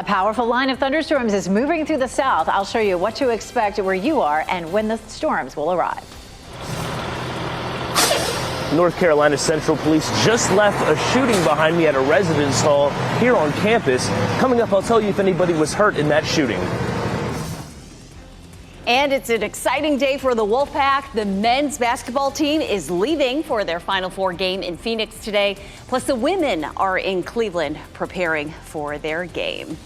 A powerful line of thunderstorms is moving through the south. I'll show you what to expect where you are and when the storms will arrive. North Carolina Central Police just left a shooting behind me at a residence hall here on campus. Coming up, I'll tell you if anybody was hurt in that shooting. And it's an exciting day for the Wolfpack. The men's basketball team is leaving for their Final Four game in Phoenix today. Plus, the women are in Cleveland preparing for their game.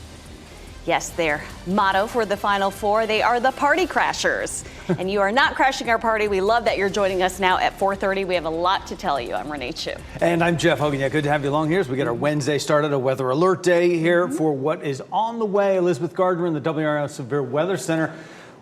Yes, their motto for the Final Four, they are the Party Crashers. And you are not crashing our party. We love that you're joining us now at 4:30. We have a lot to tell you. I'm Renee Chu. And I'm Jeff Hogan. Yeah, good to have you along here as we get our Wednesday started, a weather alert day here for what is on the way. Elizabeth Gardner in the WRAL Severe Weather Center.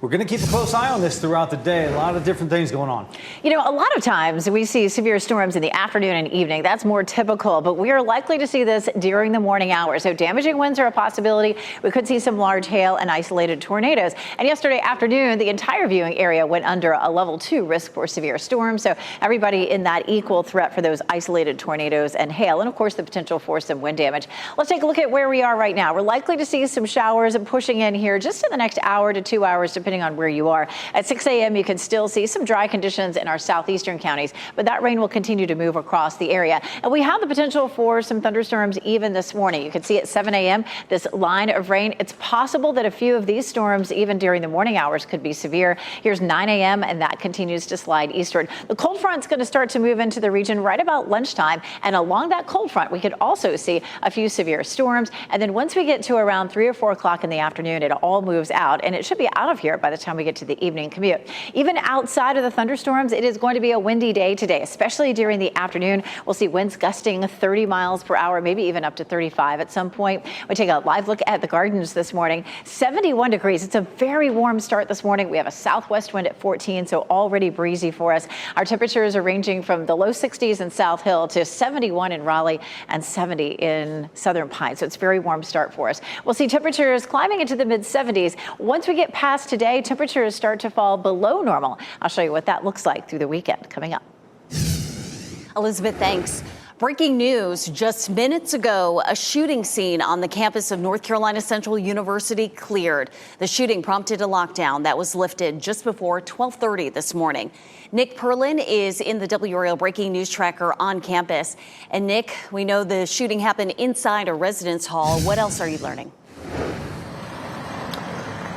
We're going to keep a close eye on this throughout the day. A lot of different things going on. You know, a lot of times we see severe storms in the afternoon and evening. That's more typical, but we are likely to see this during the morning hours. So damaging winds are a possibility. We could see some large hail and isolated tornadoes. And yesterday afternoon, the entire viewing area went under a level 2 risk for severe storms. So everybody in that equal threat for those isolated tornadoes and hail. And of course, the potential for some wind damage. Let's take a look at where we are right now. We're likely to see some showers pushing in here just in the next hour to 2 hours, depending on where you are. At 6 a.m., you can still see some dry conditions in our southeastern counties, but that rain will continue to move across the area. And we have the potential for some thunderstorms even this morning. You can see at 7 a.m. this line of rain. It's possible that a few of these storms, even during the morning hours, could be severe. Here's 9 a.m., and that continues to slide eastward. The cold front's going to start to move into the region right about lunchtime, and along that cold front, we could also see a few severe storms. And then once we get to around 3 or 4 o'clock in the afternoon, it all moves out, and it should be out of here by the time we get to the evening commute. Even outside of the thunderstorms, it is going to be a windy day today, especially during the afternoon. We'll see winds gusting 30 miles per hour, maybe even up to 35 at some point. We take a live look at the gardens this morning. 71 degrees. It's a very warm start this morning. We have a southwest wind at 14, so already breezy for us. Our temperatures are ranging from the low 60s in South Hill to 71 in Raleigh and 70 in Southern Pine. So it's a very warm start for us. We'll see temperatures climbing into the mid 70s. Once we get past today, temperatures start to fall below normal. I'll show you what that looks like through the weekend coming up. Elizabeth, thanks. Breaking news just minutes ago, a shooting scene on the campus of North Carolina Central University cleared. The shooting prompted a lockdown that was lifted just before 12:30 this morning. Nick Perlin is in the WRAL Breaking News Tracker on campus. And Nick, we know the shooting happened inside a residence hall. What else are you learning?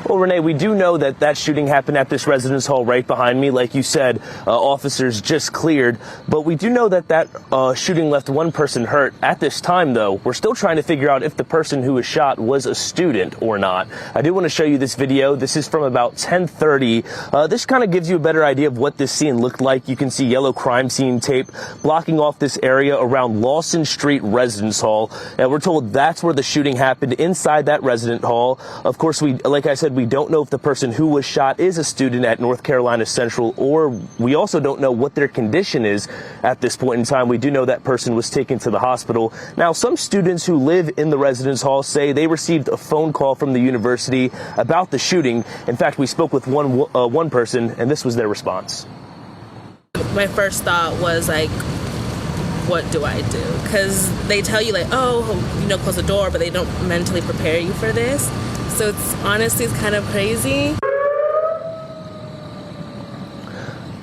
Well, Renee, we do know that that shooting happened at this residence hall right behind me. Like you said, officers just cleared. But we do know that that shooting left one person hurt. At this time, though, we're still trying to figure out if the person who was shot was a student or not. I do want to show you this video. This is from about 10:30. This kind of gives you a better idea of what this scene looked like. You can see yellow crime scene tape blocking off this area around Lawson Street Residence Hall. And we're told that's where the shooting happened, inside that resident hall. Of course, like I said, we don't know if the person who was shot is a student at North Carolina Central, or we also don't know what their condition is at this point in time. We do know that person was taken to the hospital. Now, some students who live in the residence hall say they received a phone call from the university about the shooting. In fact, we spoke with one person, and this was their response. My first thought was like, what do I do? Because they tell you like, oh, close the door, but they don't mentally prepare you for this. So it's kind of crazy.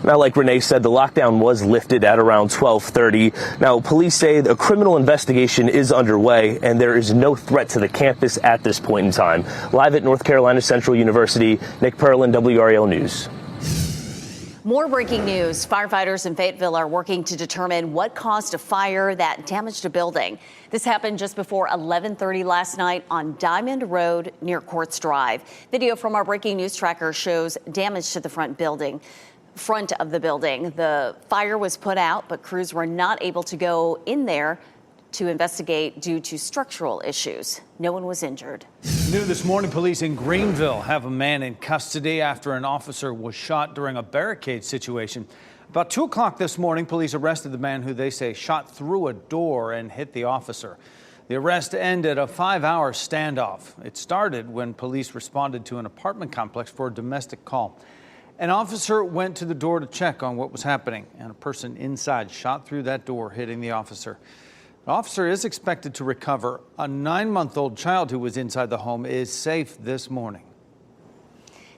Now, like Renee said, the lockdown was lifted at around 12:30. Now, police say a criminal investigation is underway, and there is no threat to the campus at this point in time. Live at North Carolina Central University, Nick Perlin, WRAL News. More breaking news. Firefighters in Fayetteville are working to determine what caused a fire that damaged a building. This happened just before 11:30 last night on Diamond Road near Courts Drive. Video from our breaking news tracker shows damage to the front of the building. The fire was put out, but crews were not able to go in there to investigate due to structural issues. No one was injured. New this morning, police in Greenville have a man in custody after an officer was shot during a barricade situation. About 2 o'clock this morning, police arrested the man who they say shot through a door and hit the officer. The arrest ended a 5-hour standoff. It started when police responded to an apartment complex for a domestic call. An officer went to the door to check on what was happening, and a person inside shot through that door, hitting the officer. An officer is expected to recover. A 9-month-old child who was inside the home is safe this morning.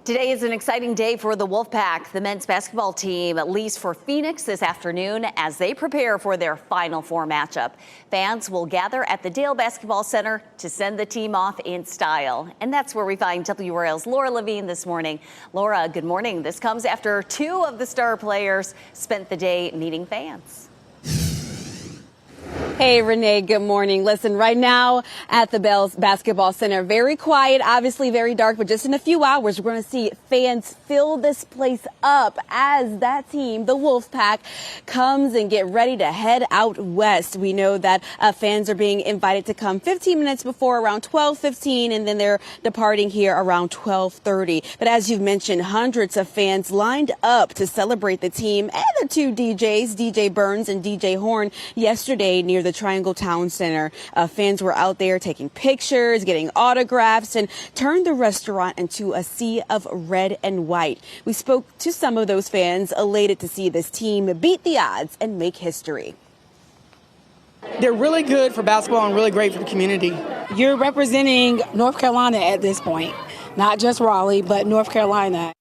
Today is an exciting day for the Wolfpack. The men's basketball team leaves for Phoenix this afternoon as they prepare for their Final Four matchup. Fans will gather at the Dale Basketball Center to send the team off in style. And that's where we find WRAL's Laura Levine this morning. Laura, good morning. This comes after 2 of the star players spent the day meeting fans. Hey, Renee, good morning. Listen, right now at the Bells Basketball Center, very quiet, obviously very dark, but just in a few hours, we're going to see fans fill this place up as that team, the Wolfpack, comes and get ready to head out west. We know that fans are being invited to come 15 minutes before around 12:15, and then they're departing here around 12:30. But as you've mentioned, hundreds of fans lined up to celebrate the team and the 2 DJs, DJ Burns and DJ Horn, yesterday near the Triangle Town Center. Fans were out there taking pictures, getting autographs, and turned the restaurant into a sea of red and white. We spoke to some of those fans, elated to see this team beat the odds and make history. They're really good for basketball and really great for the community. You're representing North Carolina at this point, not just Raleigh, but North Carolina.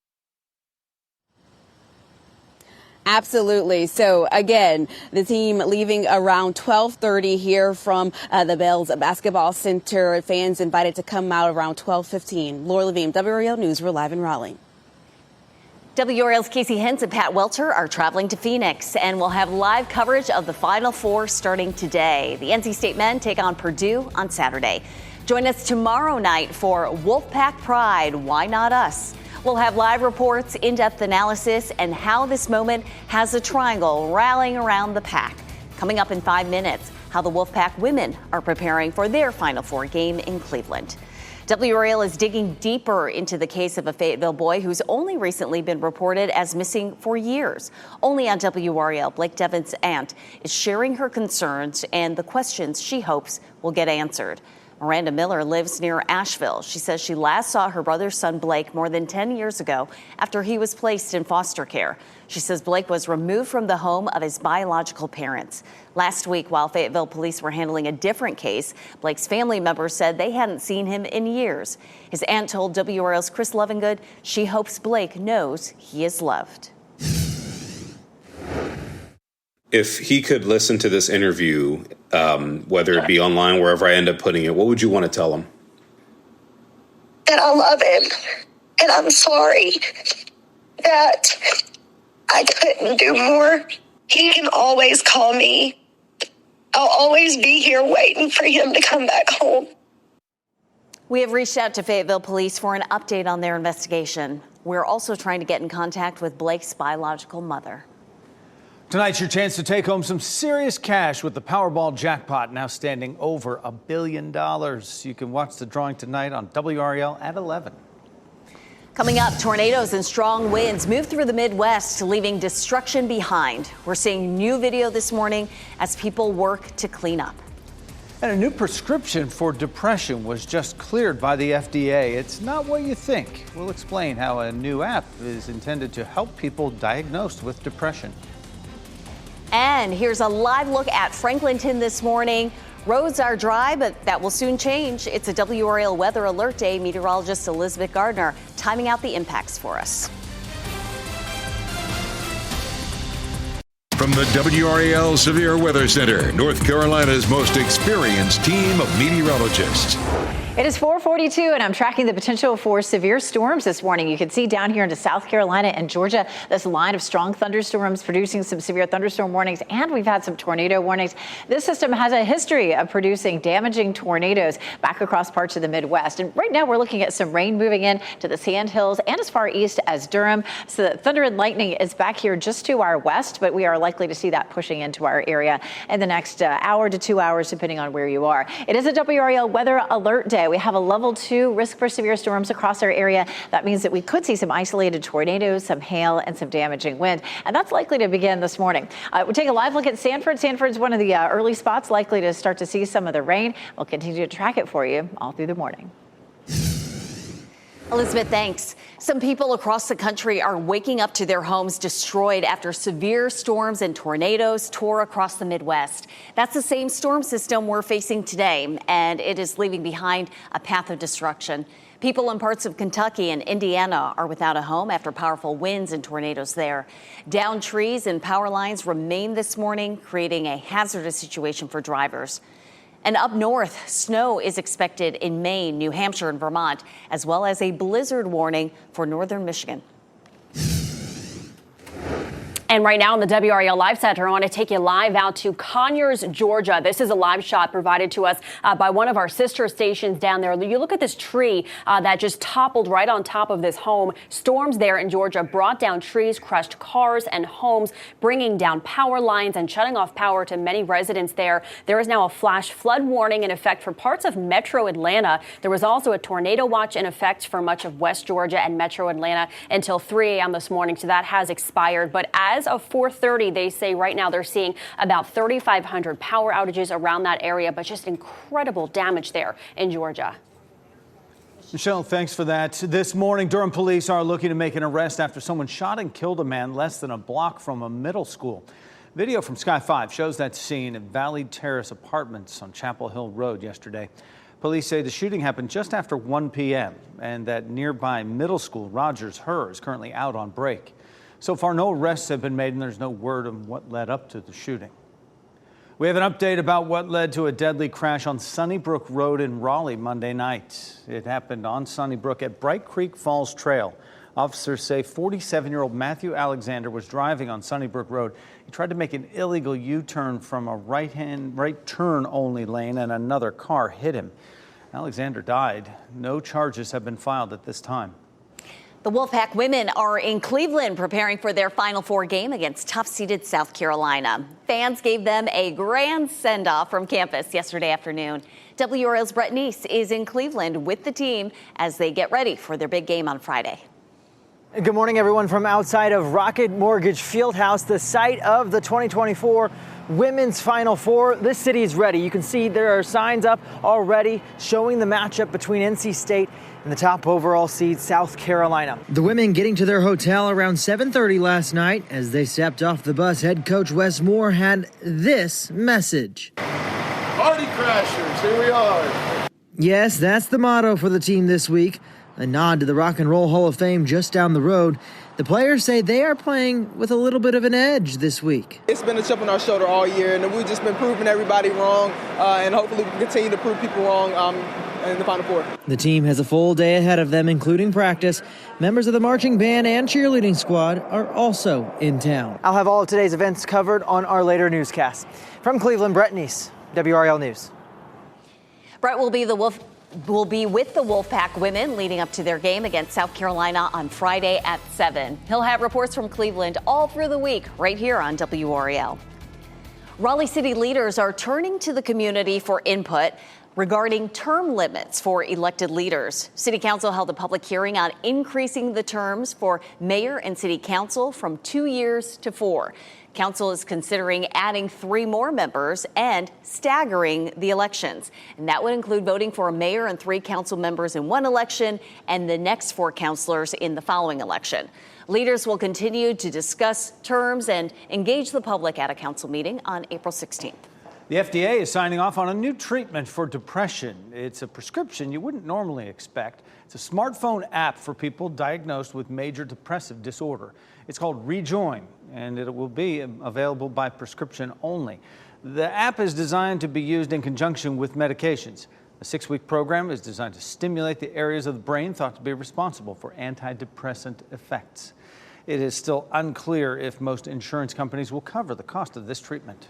Absolutely. So again, the team leaving around 12:30 here from the Bells Basketball Center. Fans invited to come out around 12:15. Laura Levine, WRAL News. We're live in Raleigh. WRAL's Casey Hintz and Pat Welter are traveling to Phoenix and will have live coverage of the Final Four starting today. The NC State men take on Purdue on Saturday. Join us tomorrow night for Wolfpack Pride. Why not us? We'll have live reports, in-depth analysis, and how this moment has a triangle rallying around the pack. Coming up in 5 minutes, how the Wolfpack women are preparing for their Final Four game in Cleveland. WRAL is digging deeper into the case of a Fayetteville boy who's only recently been reported as missing for years. Only on WRAL, Blake Devin's aunt is sharing her concerns and the questions she hopes will get answered. Miranda Miller lives near Asheville. She says she last saw her brother's son Blake more than 10 years ago after he was placed in foster care. She says Blake was removed from the home of his biological parents. Last week, while Fayetteville police were handling a different case, Blake's family members said they hadn't seen him in years. His aunt told WRAL's Chris Lovingood she hopes Blake knows he is loved. If he could listen to this interview, whether it be online, wherever I end up putting it, what would you want to tell him? That I love him, and I'm sorry that I couldn't do more. He can always call me. I'll always be here waiting for him to come back home. We have reached out to Fayetteville police for an update on their investigation. We're also trying to get in contact with Blake's biological mother. Tonight's your chance to take home some serious cash with the Powerball jackpot now standing over $1 billion. You can watch the drawing tonight on WRAL at 11. Coming up, tornadoes and strong winds move through the Midwest, leaving destruction behind. We're seeing new video this morning as people work to clean up. And a new prescription for depression was just cleared by the FDA. It's not what you think. We'll explain how a new app is intended to help people diagnosed with depression. And here's a live look at Franklinton this morning. Roads are dry, but that will soon change. It's a WRAL Weather Alert Day. Meteorologist Elizabeth Gardner timing out the impacts for us. From the WRAL Severe Weather Center, North Carolina's most experienced team of meteorologists. It is 4:42, and I'm tracking the potential for severe storms this morning. You can see down here into South Carolina and Georgia this line of strong thunderstorms producing some severe thunderstorm warnings, and we've had some tornado warnings. This system has a history of producing damaging tornadoes back across parts of the Midwest. And right now we're looking at some rain moving in to the Sand Hills and as far east as Durham. So the thunder and lightning is back here just to our west, but we are likely to see that pushing into our area in the next hour to 2 hours, depending on where you are. It is a WRAL Weather Alert Day. We have a level 2 risk for severe storms across our area. That means that we could see some isolated tornadoes, some hail, and some damaging wind. And that's likely to begin this morning. We'll take a live look at Sanford. Sanford's one of the early spots likely to start to see some of the rain. We'll continue to track it for you all through the morning. Elizabeth, thanks. Some people across the country are waking up to their homes destroyed after severe storms and tornadoes tore across the Midwest. That's the same storm system we're facing today, and it is leaving behind a path of destruction. People in parts of Kentucky and Indiana are without a home after powerful winds and tornadoes there. Downed trees and power lines remain this morning, creating a hazardous situation for drivers. And up north, snow is expected in Maine, New Hampshire, and Vermont, as well as a blizzard warning for northern Michigan. And right now in the WRAL Live Center, I want to take you live out to Conyers, Georgia. This is a live shot provided to us by one of our sister stations down there. You look at this tree that just toppled right on top of this home. Storms there in Georgia brought down trees, crushed cars and homes, bringing down power lines and shutting off power to many residents there. There is now a flash flood warning in effect for parts of metro Atlanta. There was also a tornado watch in effect for much of West Georgia and metro Atlanta until 3 a.m. this morning. So that has expired. But as of 4:30, they say right now they're seeing about 3,500 power outages around that area, but just incredible damage there in Georgia. Michelle, thanks for that. This morning, Durham police are looking to make an arrest after someone shot and killed a man less than a block from a middle school. Video from Sky 5 shows that scene at Valley Terrace Apartments on Chapel Hill Road yesterday. Police say the shooting happened just after 1 p.m. and that nearby middle school, Rogers Her, is currently out on break. So far, no arrests have been made, and there's no word on what led up to the shooting. We have an update about what led to a deadly crash on Sunnybrook Road in Raleigh Monday night. It happened on Sunnybrook at Bright Creek Falls Trail. Officers say 47-year-old Matthew Alexander was driving on Sunnybrook Road. He tried to make an illegal U-turn from a right turn only lane, and another car hit him. Alexander died. No charges have been filed at this time. The Wolfpack women are in Cleveland preparing for their Final Four game against tough-seeded South Carolina. Fans gave them a grand send-off from campus yesterday afternoon. WRAL's Brett Neese is in Cleveland with the team as they get ready for their big game on Friday. Good morning, everyone, from outside of Rocket Mortgage Fieldhouse, the site of the 2024 Women's Final Four. This city is ready. You can see there are signs up already showing the matchup between NC State and the top overall seed, South Carolina. The women getting to their hotel around 7:30 last night. As they stepped off the bus, head coach Wes Moore had this message. Party crashers, here we are. Yes, that's the motto for the team this week. A nod to the Rock and Roll Hall of Fame just down the road. The players say they are playing with a little bit of an edge this week. It's been a chip on our shoulder all year, and we've just been proving everybody wrong, and hopefully we can continue to prove people wrong in the Final Four. The team has a full day ahead of them, including practice. Members of the marching band and cheerleading squad are also in town. I'll have all of today's events covered on our later newscast. From Cleveland, Brett Neese, WRAL News. Brett will be with the Wolfpack women leading up to their game against South Carolina on Friday at 7. He'll have reports from Cleveland all through the week right here on WRAL. Raleigh City leaders are turning to the community for input regarding term limits for elected leaders. City Council held a public hearing on increasing the terms for mayor and city council from 2 years to 4. Council is considering adding 3 more members and staggering the elections. And that would include voting for a mayor and 3 council members in one election and the next 4 councilors in the following election. Leaders will continue to discuss terms and engage the public at a council meeting on April 16th. The FDA is signing off on a new treatment for depression. It's a prescription you wouldn't normally expect. It's a smartphone app for people diagnosed with major depressive disorder. It's called Rejoin, and it will be available by prescription only. The app is designed to be used in conjunction with medications. The 6-week program is designed to stimulate the areas of the brain thought to be responsible for antidepressant effects. It is still unclear if most insurance companies will cover the cost of this treatment.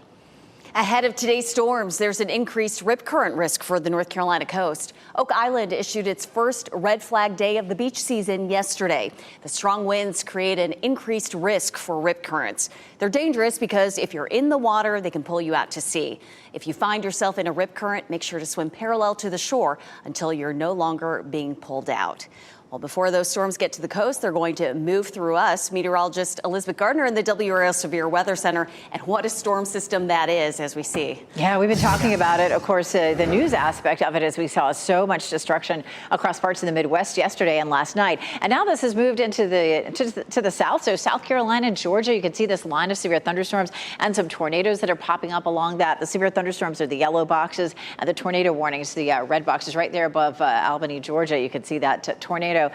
Ahead of today's storms, there's an increased rip current risk for the North Carolina coast. Oak Island issued its first red flag day of the beach season yesterday. The strong winds create an increased risk for rip currents. They're dangerous because if you're in the water, they can pull you out to sea. If you find yourself in a rip current, make sure to swim parallel to the shore until you're no longer being pulled out. Well, before those storms get to the coast, they're going to move through us. Meteorologist Elizabeth Gardner in the WRAL Severe Weather Center. And what a storm system that is, as we see. Yeah, we've been talking about it. Of course, the news aspect of it is we saw so much destruction across parts of the Midwest yesterday and last night. And now this has moved into to the south. So South Carolina and Georgia, you can see this line of severe thunderstorms and some tornadoes that are popping up along that. The severe thunderstorms are the yellow boxes and the tornado warnings, the red boxes right there above Albany, Georgia. You can see that tornado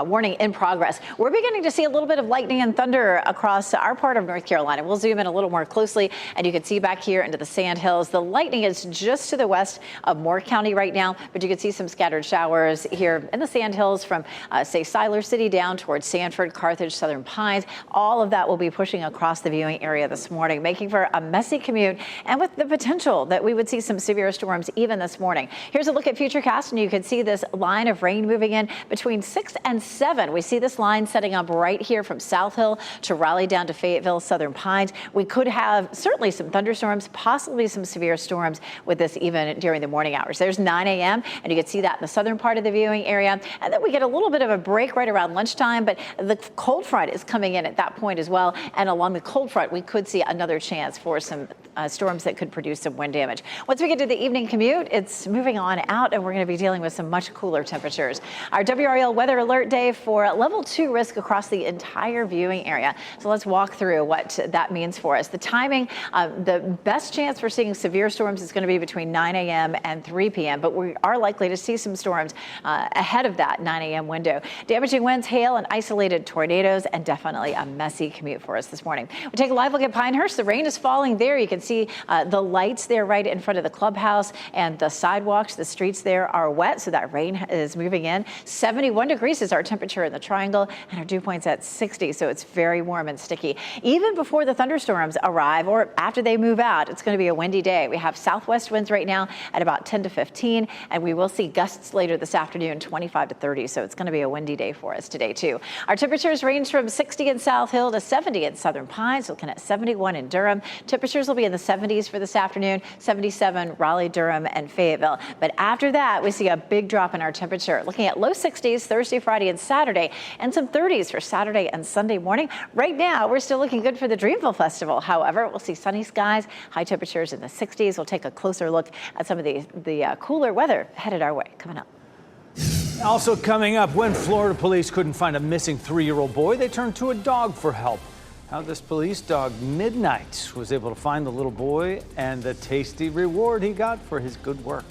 warning in progress. We're beginning to see a little bit of lightning and thunder across our part of North Carolina. We'll zoom in a little more closely, and you can see back here into the Sand Hills. The lightning is just to the west of Moore County right now, but you can see some scattered showers here in the Sand Hills from, say, Siler City down towards Sanford, Carthage, Southern Pines. All of that will be pushing across the viewing area this morning, making for a messy commute, and with the potential that we would see some severe storms even this morning. Here's a look at Futurecast, and you can see this line of rain moving in between 6 and 7. We see this line setting up right here from South Hill to Raleigh down to Fayetteville, Southern Pines. We could have certainly some thunderstorms, possibly some severe storms with this even during the morning hours. There's 9 a.m. and you can see that in the southern part of the viewing area. And then we get a little bit of a break right around lunchtime, but the cold front is coming in at that point as well. And along the cold front, we could see another chance for some storms that could produce some wind damage. Once we get to the evening commute, it's moving on out, and we're going to be dealing with some much cooler temperatures. Our WRAL weather alert day for level 2 risk across the entire viewing area. So let's walk through what that means for us. The timing, the best chance for seeing severe storms is going to be between 9 a.m. and 3 p.m., but we are likely to see some storms ahead of that 9 a.m. window. Damaging winds, hail, and isolated tornadoes, and definitely a messy commute for us this morning. We take a live look at Pinehurst. The rain is falling there. You can see the lights there right in front of the clubhouse, and the sidewalks, the streets there are wet, so that rain is moving in. 71 degrees is our temperature in the Triangle, and our dew point's at 60, so it's very warm and sticky. Even before the thunderstorms arrive or after they move out, it's going to be a windy day. We have southwest winds right now at about 10 to 15, and we will see gusts later this afternoon, 25 to 30, so it's going to be a windy day for us today, too. Our temperatures range from 60 in South Hill to 70 in Southern Pines, looking at 71 in Durham. Temperatures will be in the 70s for this afternoon, 77 Raleigh, Durham, and Fayetteville. But after that, we see a big drop in our temperature, looking at low 60s Thursday, Friday, and Saturday, and some 30s for Saturday and Sunday morning. Right now, we're still looking good for the Dreamville Festival. However, we'll see sunny skies, high temperatures in the 60s. We'll take a closer look at some of the cooler weather headed our way coming up. Also coming up, when Florida police couldn't find a missing 3-year-old boy, they turned to a dog for help. How this police dog, Midnight, was able to find the little boy and the tasty reward he got for his good work.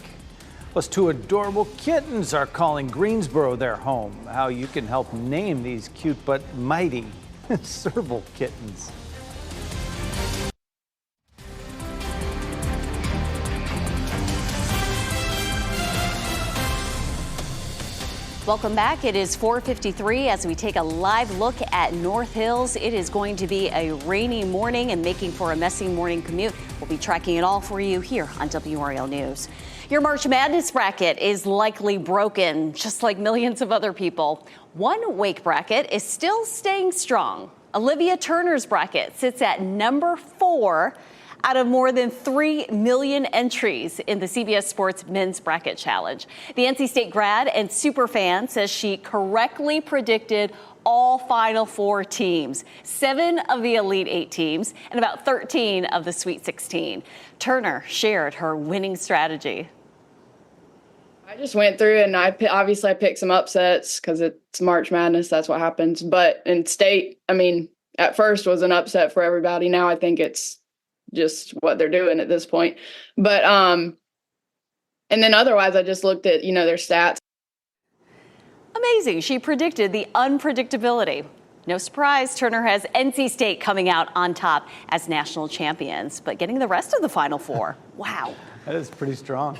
Plus, 2 adorable kittens are calling Greensboro their home. How you can help name these cute but mighty serval kittens. Welcome back. It is 4:53 as we take a live look at North Hills. It is going to be a rainy morning and making for a messy morning commute. We'll be tracking it all for you here on WRAL News. Your March Madness bracket is likely broken, just like millions of other people. One Wake bracket is still staying strong. Olivia Turner's bracket sits at number 4 out of more than 3 million entries in the CBS Sports Men's Bracket Challenge. The NC State grad and superfan says she correctly predicted all Final Four teams, 7 of the Elite 8 teams, and about 13 of the Sweet 16. Turner shared her winning strategy. I just went through and I picked some upsets because it's March Madness. That's what happens. But in state, I mean, at first was an upset for everybody. Now I think it's just what they're doing at this point. But and then otherwise I just looked at, their stats. Amazing. She predicted the unpredictability. No surprise, Turner has NC State coming out on top as national champions, but getting the rest of the Final Four. Wow. That is pretty strong.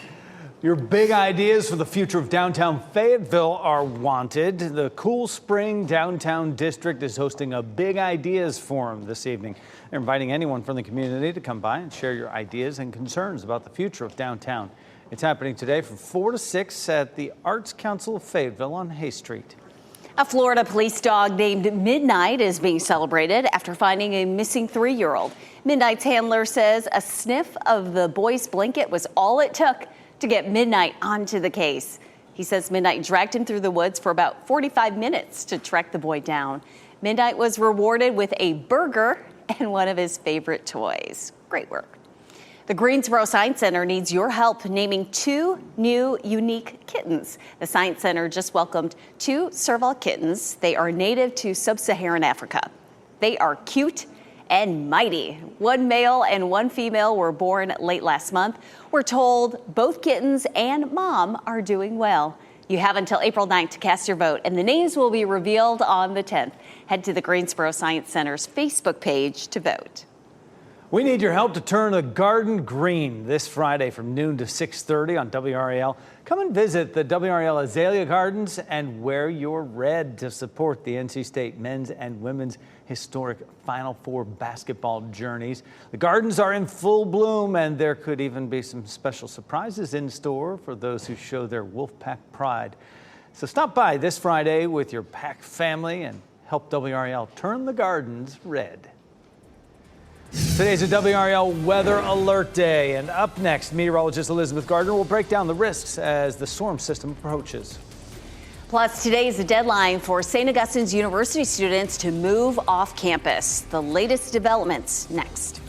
Your big ideas for the future of downtown Fayetteville are wanted. The Cool Spring Downtown District is hosting a Big Ideas Forum this evening. They're inviting anyone from the community to come by and share your ideas and concerns about the future of downtown. It's happening today from 4 to 6 at the Arts Council of Fayetteville on Hay Street. A Florida police dog named Midnight is being celebrated after finding a missing 3-year-old. Midnight's handler says a sniff of the boy's blanket was all it took to get Midnight onto the case. He says Midnight dragged him through the woods for about 45 minutes to track the boy down. Midnight was rewarded with a burger and one of his favorite toys. Great work. The Greensboro Science Center needs your help naming 2 new unique kittens. The Science Center just welcomed 2 Serval kittens. They are native to sub-Saharan Africa. They are cute and mighty. 1 male and 1 female were born late last month. We're told both kittens and mom are doing well. You have until April 9th to cast your vote, and the names will be revealed on the 10th. Head to the Greensboro Science Center's Facebook page to vote. We need your help to turn the garden green this Friday from noon to 6:30 on WRAL. Come and visit the WRAL Azalea Gardens and wear your red to support the NC State men's and women's historic Final Four basketball journeys. The gardens are in full bloom, and there could even be some special surprises in store for those who show their Wolfpack pride. So stop by this Friday with your Pack family and help WRAL turn the gardens red. Today's a WRAL Weather Alert Day, and up next, meteorologist Elizabeth Gardner will break down the risks as the storm system approaches. Plus, today is the deadline for St. Augustine's University students to move off campus. The latest developments next.